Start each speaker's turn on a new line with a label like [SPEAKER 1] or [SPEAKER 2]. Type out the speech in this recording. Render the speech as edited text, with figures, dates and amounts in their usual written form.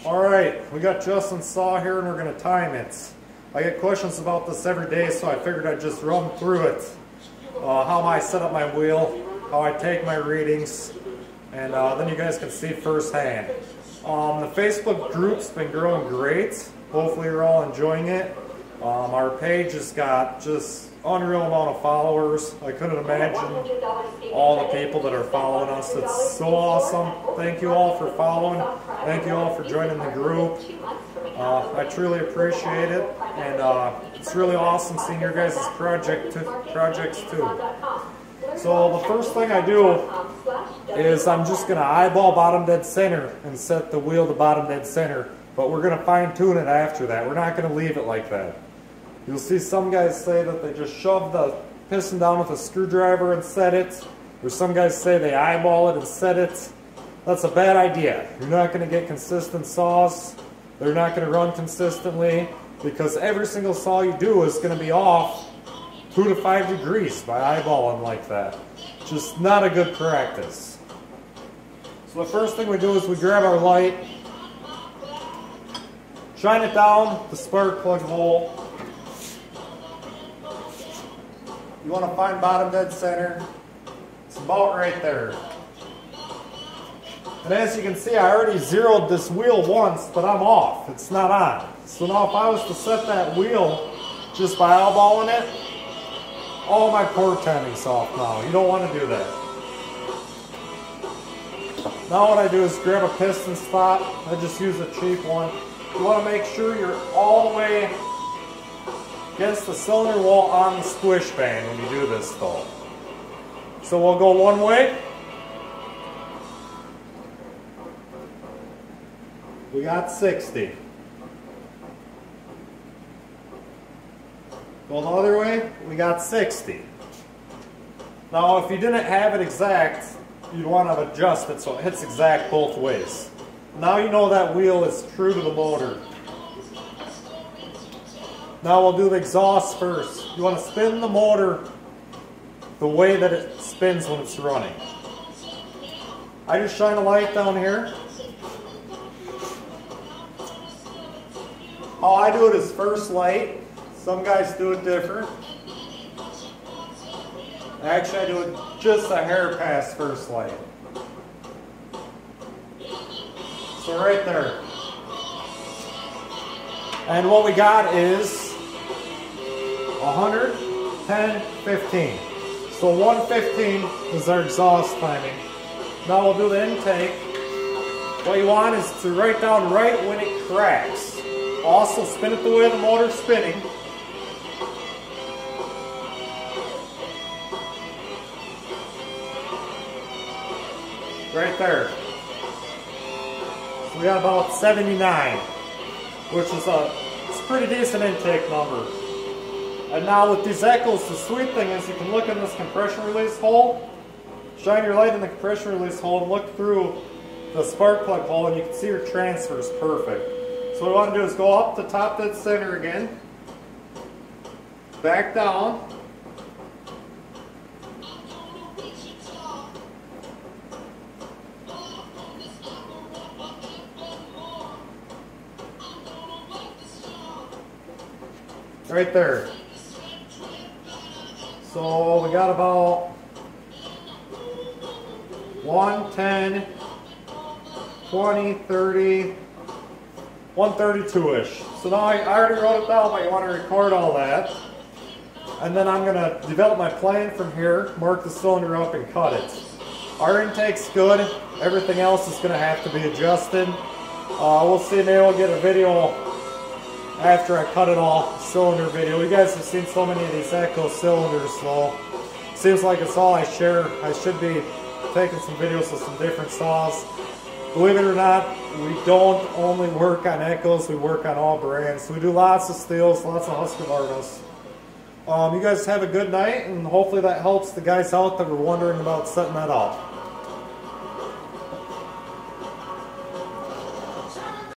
[SPEAKER 1] Alright, we got Justin's saw here and we're going to time it. I get questions about this every day, so I figured I'd just run through it. How I set up my wheel, how I take my readings, and then you guys can see firsthand. The Facebook group's been growing great. Hopefully you're all enjoying it. Our page has got just unreal amount of followers. I couldn't imagine all the people that are following us. It's so awesome. Thank you all for following. Thank you all for joining the group. I truly appreciate it, and it's really awesome seeing your guys' projects too. So the first thing I do is I'm just going to eyeball bottom dead center and set the wheel to bottom dead center, but we're going to fine tune it after that. We're not going to leave it like that. You'll see some guys say that they just shove the piston down with a screwdriver and set it, or some guys say they eyeball it and set it. That's a bad idea. You're not going to get consistent saws. They're not going to run consistently, because every single saw you do is going to be off 2 to 5 degrees by eyeballing like that. Just not a good practice. So the first thing we do is we grab our light, shine it down the spark plug hole. You want to find bottom dead center. It's about right there. And as you can see, I already zeroed this wheel once, but I'm off. It's not on. So now if I was to set that wheel just by eyeballing it, all my core timing's off now. You don't want to do that. Now what I do is grab a piston stop. I just use a cheap one. You want to make sure you're all the way against the cylinder wall on the squish band when you do this though. So we'll go one way. We got 60. Go the other way, we got 60. Now if you didn't have it exact, you'd want to adjust it so it hits exact both ways. Now you know that wheel is true to the motor. Now we'll do the exhaust first. You want to spin the motor the way that it spins when it's running. I just shine a light down here. How I do it is first light. Some guys do it different. Actually, I do it just a hair past first light. So right there. And what we got is 110, 15. So 115 is our exhaust timing. Now we'll do the intake. What you want is to write down right when it cracks. Also spin it the way the motor's spinning. Right there. So we got about 79, which is it's a pretty decent intake number. And now with these echoes, the sweet thing is you can look in this compression release hole, shine your light in the compression release hole and look through the spark plug hole and you can see your transfers perfect. So what we want to do is go up the top dead center again, back down, right there. So we got about 110, 20, 30, 132-ish. So now I already wrote it down, but you want to record all that. And then I'm going to develop my plan from here, mark the cylinder up, and cut it. Our intake's good. Everything else is going to have to be adjusted. We'll see, maybe we'll get a video after I cut it all, cylinder video. You guys have seen so many of these Echo cylinders, so it seems like it's all I share. I should be taking some videos of some different saws. Believe it or not, we don't only work on Echoes, we work on all brands. We do lots of Steels, lots of Husqvarnas. You guys have a good night, and hopefully that helps the guys out that were wondering about setting that up.